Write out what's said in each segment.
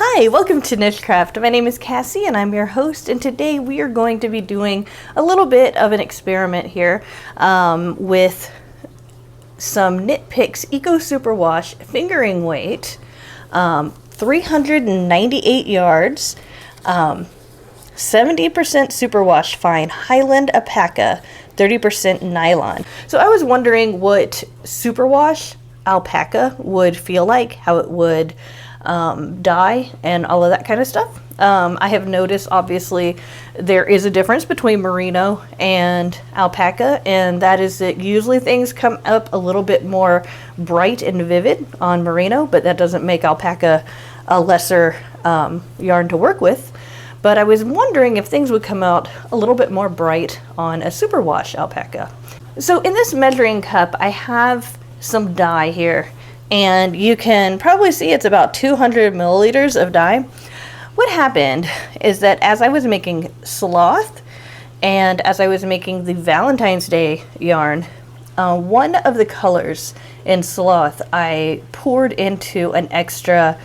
Hi, welcome to NicheCraft. My name is Cassie and I'm your host, and today we are going to be doing a little bit of an experiment here with some Knit Picks Eco Superwash fingering weight, 398 yards, 70% superwash fine, Highland alpaca, 30% nylon. So I was wondering what superwash alpaca would feel like, how it would dye and all of that kind of stuff. I have noticed obviously there is a difference between merino and alpaca, and that is that usually things come up a little bit more bright and vivid on merino, but that doesn't make alpaca a lesser yarn to work with. But I was wondering if things would come out a little bit more bright on a superwash alpaca. So in this measuring cup I have some dye here, and you can probably see it's about 200 milliliters of dye. What happened is that as I was making sloth and as I was making the Valentine's Day yarn, one of the colors in sloth I poured into an extra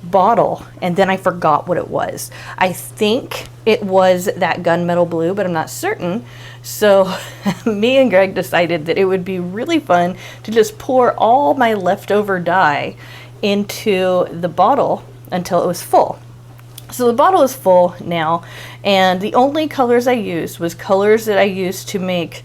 bottle and then I forgot what it was. I think it was that gunmetal blue, but I'm not certain. So me and Greg decided that it would be really fun to just pour all my leftover dye into the bottle until it was full. So the bottle is full now, and the only colors I used was colors that I used to make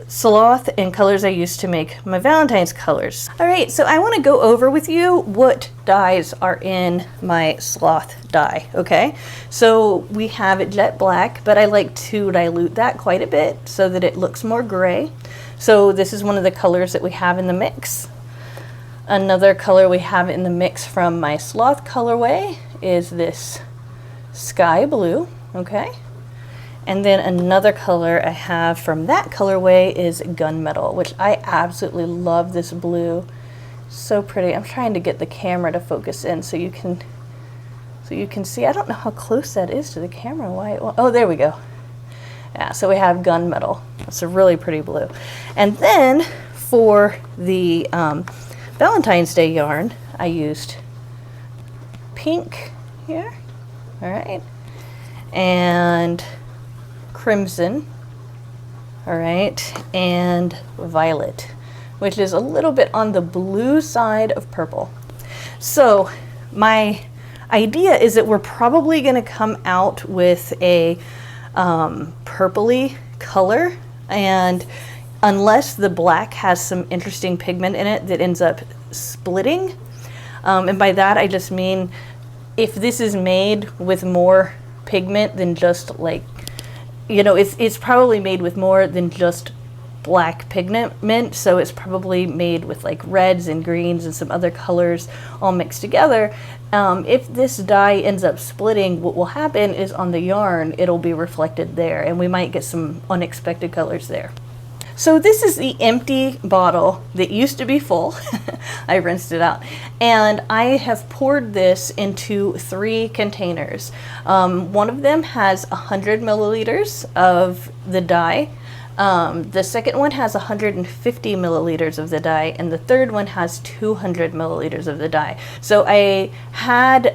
sloth and colors I used to make my Valentine's colors. All right, so I want to go over with you what dyes are in my sloth dye, okay? So we have jet black, but I like to dilute that quite a bit so that it looks more gray. So this is one of the colors that we have in the mix. Another color we have in the mix from my sloth colorway is this sky blue, okay? And then another color I have from that colorway is gunmetal, which I absolutely love this blue. So pretty. I'm trying to get the camera to focus in so you can see. I don't know how close that is to the camera. Why? Oh, there we go. Yeah, so we have gunmetal. It's a really pretty blue. And then for the Valentine's Day yarn, I used pink here. All right. And crimson, all right, and violet, which is a little bit on the blue side of purple. So my idea is that we're probably going to come out with a purpley color, and unless the black has some interesting pigment in it that ends up splitting, and by that I just mean if this is made with more pigment than just like, you know, it's probably made with more than just black pigment, so it's probably made with like reds and greens and some other colors all mixed together. If this dye ends up splitting, what will happen is on the yarn it'll be reflected there, and we might get some unexpected colors there. So this is the empty bottle that used to be full. I rinsed it out, and I have poured this into 3 containers. One of them has 100 milliliters of the dye. The second one has 150 milliliters of the dye, and the third one has 200 milliliters of the dye. So I had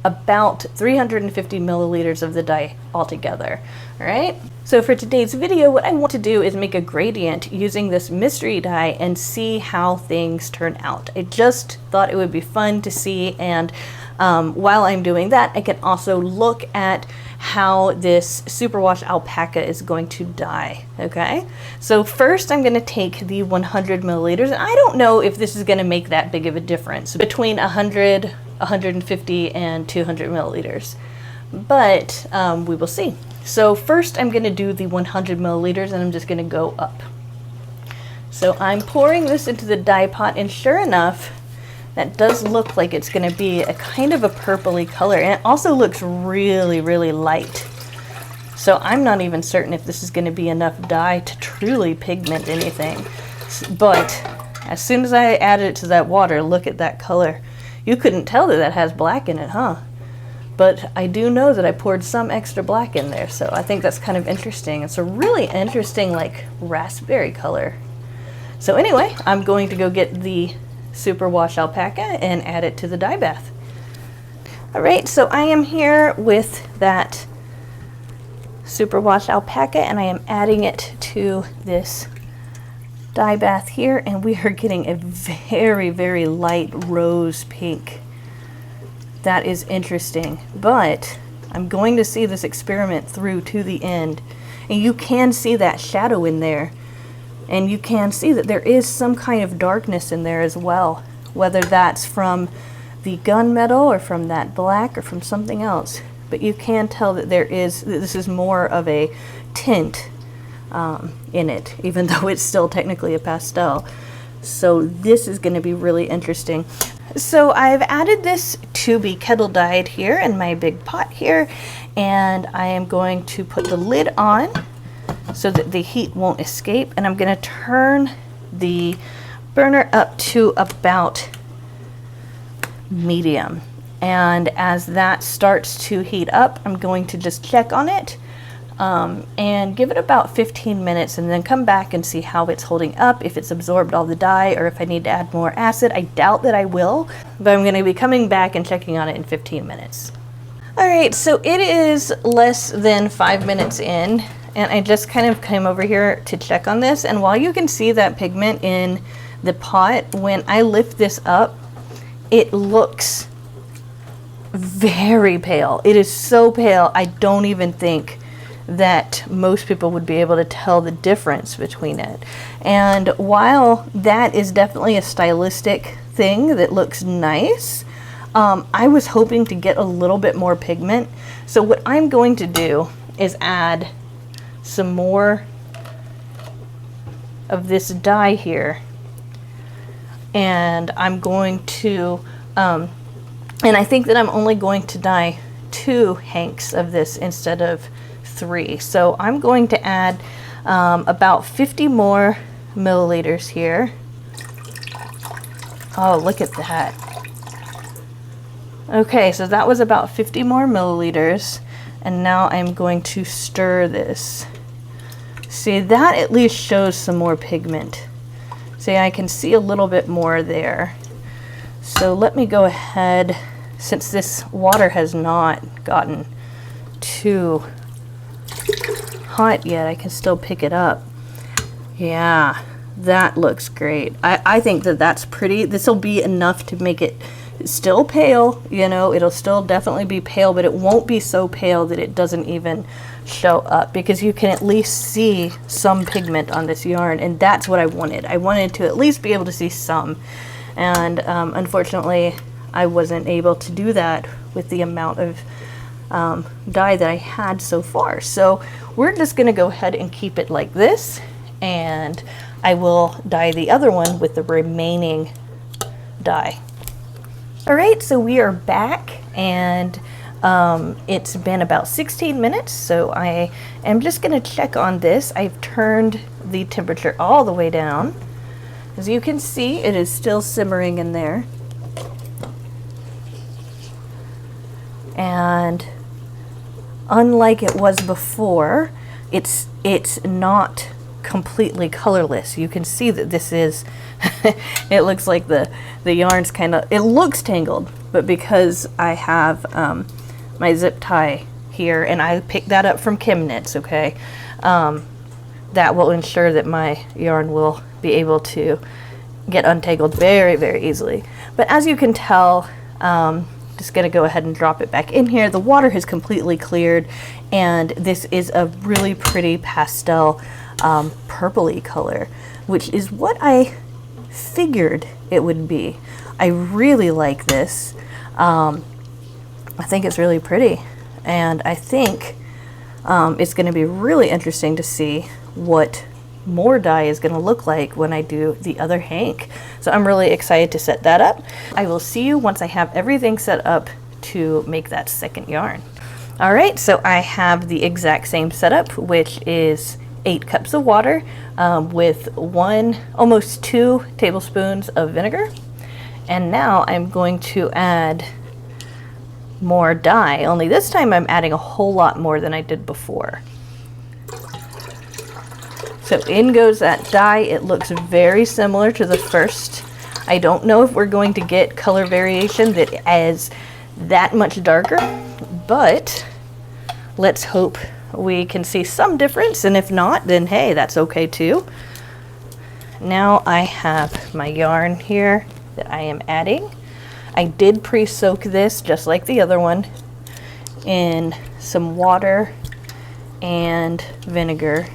about 350 milliliters of the dye altogether. All right. So for today's video, what I want to do is make a gradient using this mystery dye and see how things turn out. I just thought it would be fun to see, and while I'm doing that, I can also look at how this superwash alpaca is going to dye, okay? So first I'm going to take the 100 milliliters, and I don't know if this is going to make that big of a difference between 100, 150, and 200 milliliters, but we will see. So first I'm going to do the 100 milliliters, and I'm just going to go up. So I'm pouring this into the dye pot, and sure enough, that does look like it's going to be a kind of a purpley color, and it also looks really, really light. So I'm not even certain if this is going to be enough dye to truly pigment anything. But as soon as I added it to that water, look at that color. You couldn't tell that that has black in it, huh? But I do know that I poured some extra black in there, so I think that's kind of interesting. It's a really interesting, like, raspberry color. So anyway, I'm going to go get the superwash alpaca and add it to the dye bath. All right, so I am here with that superwash alpaca, and I am adding it to this dye bath here, and we are getting a very, very light rose pink. That is interesting, but I'm going to see this experiment through to the end, and you can see that shadow in there, and you can see that there is some kind of darkness in there as well, whether that's from the gunmetal or from that black or from something else. But you can tell that this is more of a tint in it, even though it's still technically a pastel. So this is going to be really interesting. So I've added this to be kettle dyed here in my big pot here, and I am going to put the lid on so that the heat won't escape, and I'm going to turn the burner up to about medium. And as that starts to heat up, I'm going to just check on it and give it about 15 minutes, and then come back and see how it's holding up, if it's absorbed all the dye or if I need to add more acid. I doubt that I will, but I'm going to be coming back and checking on it in 15 minutes. All right, so it is less than 5 minutes in, and I just kind of came over here to check on this, and while you can see that pigment in the pot, when I lift this up, it looks very pale. It is so pale, I don't even think that most people would be able to tell the difference between it. And while that is definitely a stylistic thing that looks nice, I was hoping to get a little bit more pigment. So what I'm going to do is add some more of this dye here, and I'm going to and I think that I'm only going to dye 2 hanks of this instead of 3. So I'm going to add about 50 more milliliters here. Oh, look at that. Okay, so that was about 50 more milliliters, and now I'm going to stir this. See, that at least shows some more pigment. See, I can see a little bit more there. So let me go ahead, since this water has not gotten too hot yet, I can still pick it up. Yeah, that looks great. I think that that's pretty. This will be enough to make it still pale, you know, it'll still definitely be pale, but it won't be so pale that it doesn't even show up, because you can at least see some pigment on this yarn, and that's what I wanted. I wanted to at least be able to see some, and unfortunately I wasn't able to do that with the amount of dye that I had so far. So we're just going to go ahead and keep it like this, and I will dye the other one with the remaining dye. Alright, so we are back, and it's been about 16 minutes, so I am just going to check on this. I've turned the temperature all the way down. As you can see, it is still simmering in there. And unlike it was before, it's not completely colorless. You can see that this is it looks like the yarn's kind of, it looks tangled, but because I have my zip tie here, and I picked that up from Kim Knits, okay, that will ensure that my yarn will be able to get untangled very, very easily. But as you can tell, just gonna go ahead and drop it back in here. The water has completely cleared, and this is a really pretty pastel purpley color, which is what I figured it would be. I really like this. I think it's really pretty, and I think it's going to be really interesting to see what more dye is going to look like when I do the other hank. So I'm really excited to set that up. I will see you once I have everything set up to make that second yarn. All right, so I have the exact same setup, which is 8 cups of water with almost 2 tablespoons of vinegar. And now I'm going to add more dye, only this time I'm adding a whole lot more than I did before. So in goes that dye. It looks very similar to the first. I don't know if we're going to get color variation that that much darker, but let's hope we can see some difference, and if not, then hey, that's okay too. Now I have my yarn here that I am adding. I did pre-soak this, just like the other one, in some water and vinegar,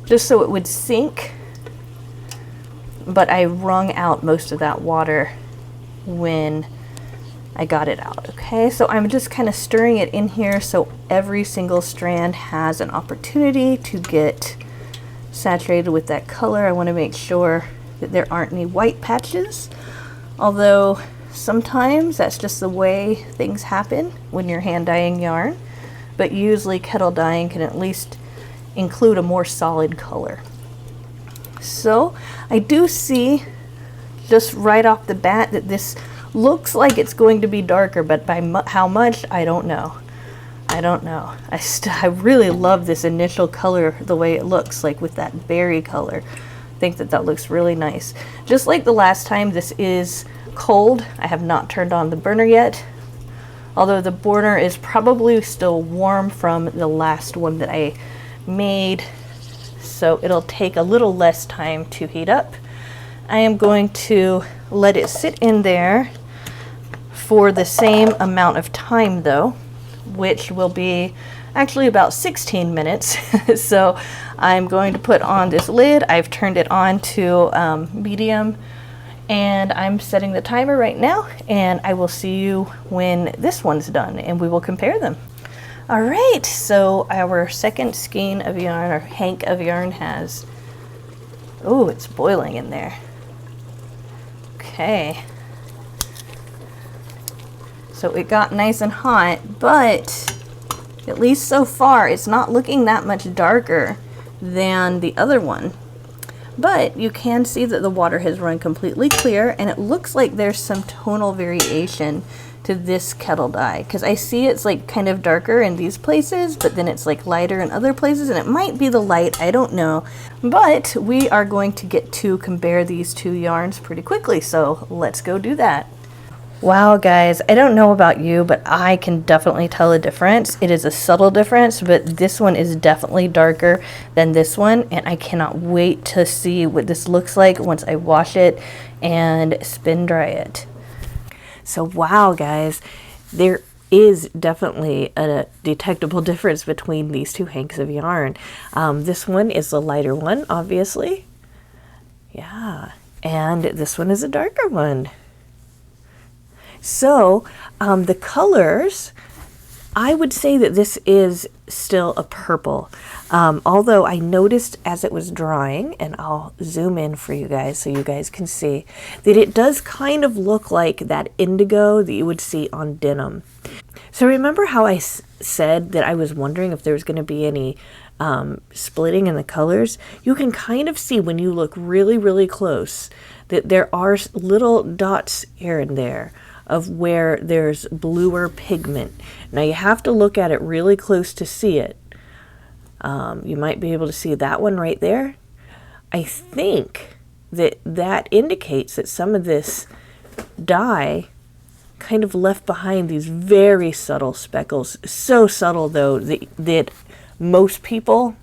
just so it would sink, but I wrung out most of that water when I got it out. Okay, so I'm just kind of stirring it in here so every single strand has an opportunity to get saturated with that color. I want to make sure that there aren't any white patches, although sometimes that's just the way things happen when you're hand dyeing yarn, but usually kettle dyeing can at least include a more solid color. So I do see just right off the bat that this looks like it's going to be darker, but by how much, I don't know. I really love this initial color, the way it looks, like with that berry color. I think that looks really nice. Just like the last time, this is cold. I have not turned on the burner yet, although the burner is probably still warm from the last one that I made, so it'll take a little less time to heat up. I am going to let it sit in there for the same amount of time though, which will be actually about 16 minutes. So I'm going to put on this lid. I've turned it on to medium, and I'm setting the timer right now, and I will see you when this one's done and we will compare them. All right, so our second skein of yarn, or hank of yarn, has, oh, it's boiling in there. Okay. So it got nice and hot, but at least so far, it's not looking that much darker than the other one. But you can see that the water has run completely clear, and it looks like there's some tonal variation to this kettle dye, because I see it's like kind of darker in these places, but then it's like lighter in other places, and it might be the light, I don't know. But we are going to get to compare these two yarns pretty quickly, so let's go do that. Wow, guys, I don't know about you, but I can definitely tell a difference. It is a subtle difference, but this one is definitely darker than this one, and I cannot wait to see what this looks like once I wash it and spin dry it. So wow, guys, there is definitely a detectable difference between these two hanks of yarn. This one is the lighter one, obviously. Yeah, and this one is a darker one. So the colors, I would say that this is still a purple. Although I noticed as it was drying, and I'll zoom in for you guys so you guys can see, that it does kind of look like that indigo that you would see on denim. So remember how I said that I was wondering if there was going to be any splitting in the colors? You can kind of see when you look really, really close that there are little dots here and there of where there's bluer pigment. Now you have to look at it really close to see it. You might be able to see that one right there. I think that indicates that some of this dye kind of left behind these very subtle speckles. So subtle though that most people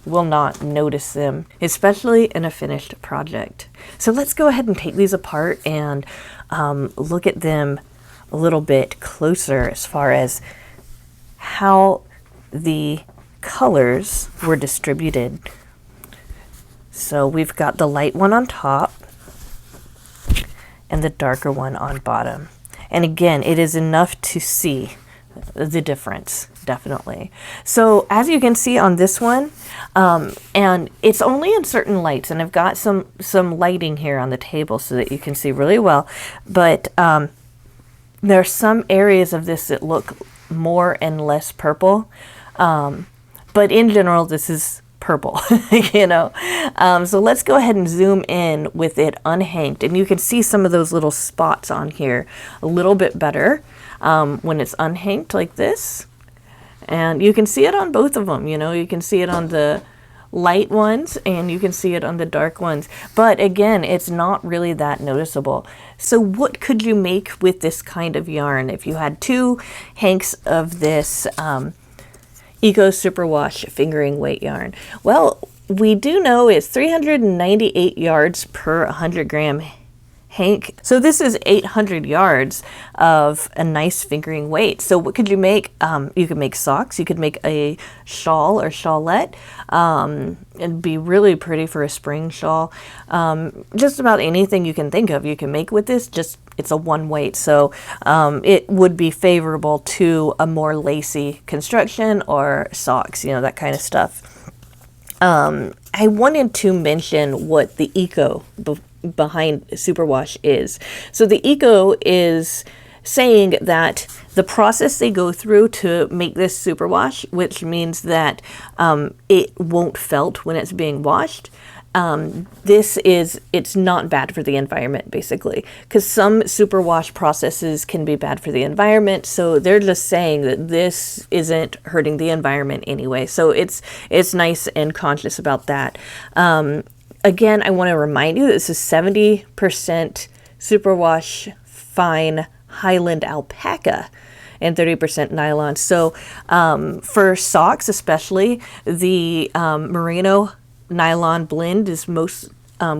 will not notice them, especially in a finished project. So let's go ahead and take these apart and look at them a little bit closer as far as how the colors were distributed. So we've got the light one on top and the darker one on bottom. And again, it is enough to see the difference, definitely. So as you can see on this one, and it's only in certain lights, and I've got some lighting here on the table so that you can see really well, but there are some areas of this that look more and less purple, but in general this is purple, you know. So let's go ahead and zoom in with it unhanked, and you can see some of those little spots on here a little bit better when it's unhanked like this. And you can see it on both of them, you know. You can see it on the light ones and you can see it on the dark ones. But again, it's not really that noticeable. So what could you make with this kind of yarn? If you had 2 hanks of this Eco Superwash fingering weight yarn. Well, we do know it's 398 yards per 100 gram hank. So this is 800 yards of a nice fingering weight. So what could you make? You could make socks. You could make a shawl or shawlette. It'd be really pretty for a spring shawl. Just about anything you can think of you can make with this. Just it's a one weight, so it would be favorable to a more lacy construction or socks, you know, that kind of stuff. I wanted to mention what the eco behind Superwash is. So the eco is saying that the process they go through to make this superwash, which means that it won't felt when it's being washed. It's not bad for the environment, basically, because some superwash processes can be bad for the environment. So they're just saying that this isn't hurting the environment anyway. So it's nice and conscious about that. Again, I want to remind you, this is 70% superwash fine Highland alpaca and 30% nylon. So for socks especially, the merino nylon blend is most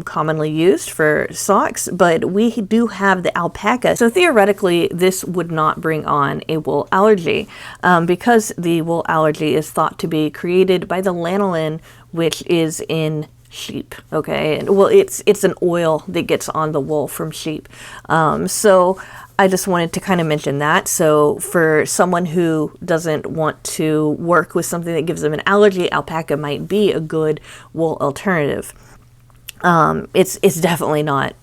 commonly used for socks, but we do have the alpaca. So theoretically, this would not bring on a wool allergy because the wool allergy is thought to be created by the lanolin, which is in sheep. Okay, and well, it's an oil that gets on the wool from sheep. So I just wanted to kind of mention that. So for someone who doesn't want to work with something that gives them an allergy, alpaca might be a good wool alternative. It's definitely not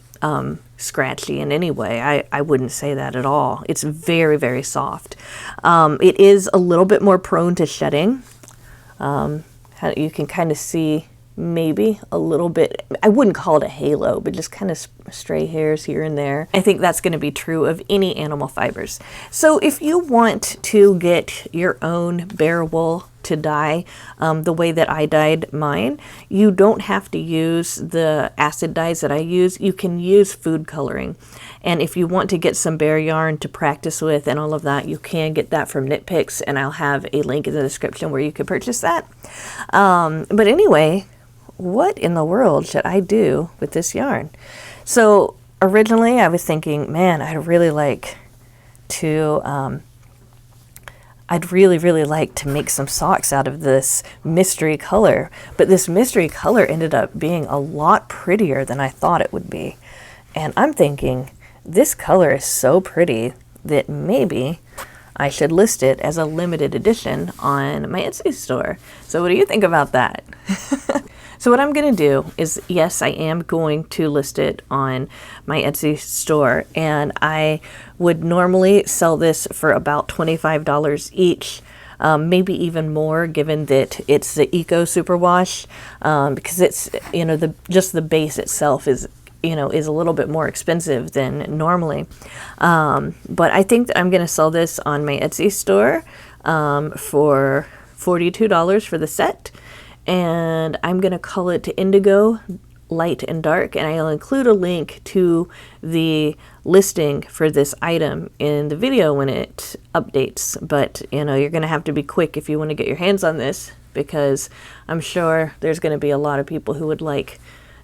scratchy in any way. I wouldn't say that at all. It's very, very soft. It is a little bit more prone to shedding. You can kind of see maybe a little bit, I wouldn't call it a halo, but just kind of stray hairs here and there. I think that's going to be true of any animal fibers. So if you want to get your own bare wool to dye the way that I dyed mine, you don't have to use the acid dyes that I use. You can use food coloring. And if you want to get some bare yarn to practice with and all of that, you can get that from Knit Picks, and I'll have a link in the description where you can purchase that. But anyway, what in the world should I do with this yarn? So originally I was thinking, man, I'd really like to make some socks out of this mystery color, but this mystery color ended up being a lot prettier than I thought it would be. And I'm thinking, this color is so pretty that maybe I should list it as a limited edition on my Etsy store. So what do you think about that? So what I'm going to do is, yes, I am going to list it on my Etsy store, and I would normally sell this for about $25 each, maybe even more, given that it's the Eco Superwash, because it's, you know, just the base itself is a little bit more expensive than normally. But I think that I'm going to sell this on my Etsy store for $42 for the set. And I'm going to call it Indigo, Light and Dark, and I'll include a link to the listing for this item in the video when it updates. But, you know, you're going to have to be quick if you want to get your hands on this, because I'm sure there's going to be a lot of people who would like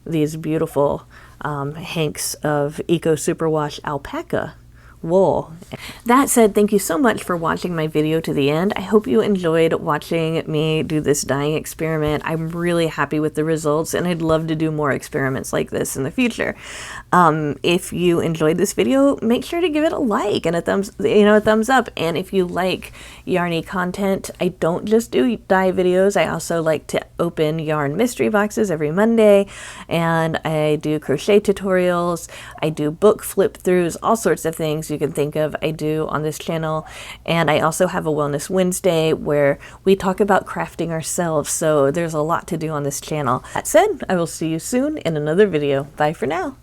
these beautiful hanks of Eco Superwash alpaca wool. That said, thank you so much for watching my video to the end. I hope you enjoyed watching me do this dyeing experiment. I'm really happy with the results, and I'd love to do more experiments like this in the future. If you enjoyed this video, make sure to give it a like and a thumbs up. And if you like yarny content, I don't just do dye videos. I also like to open yarn mystery boxes every Monday, and I do crochet tutorials. I do book flip throughs, all sorts of things you can think of I do on this channel. And I also have a Wellness Wednesday where we talk about crafting ourselves. So there's a lot to do on this channel. That said, I will see you soon in another video. Bye for now.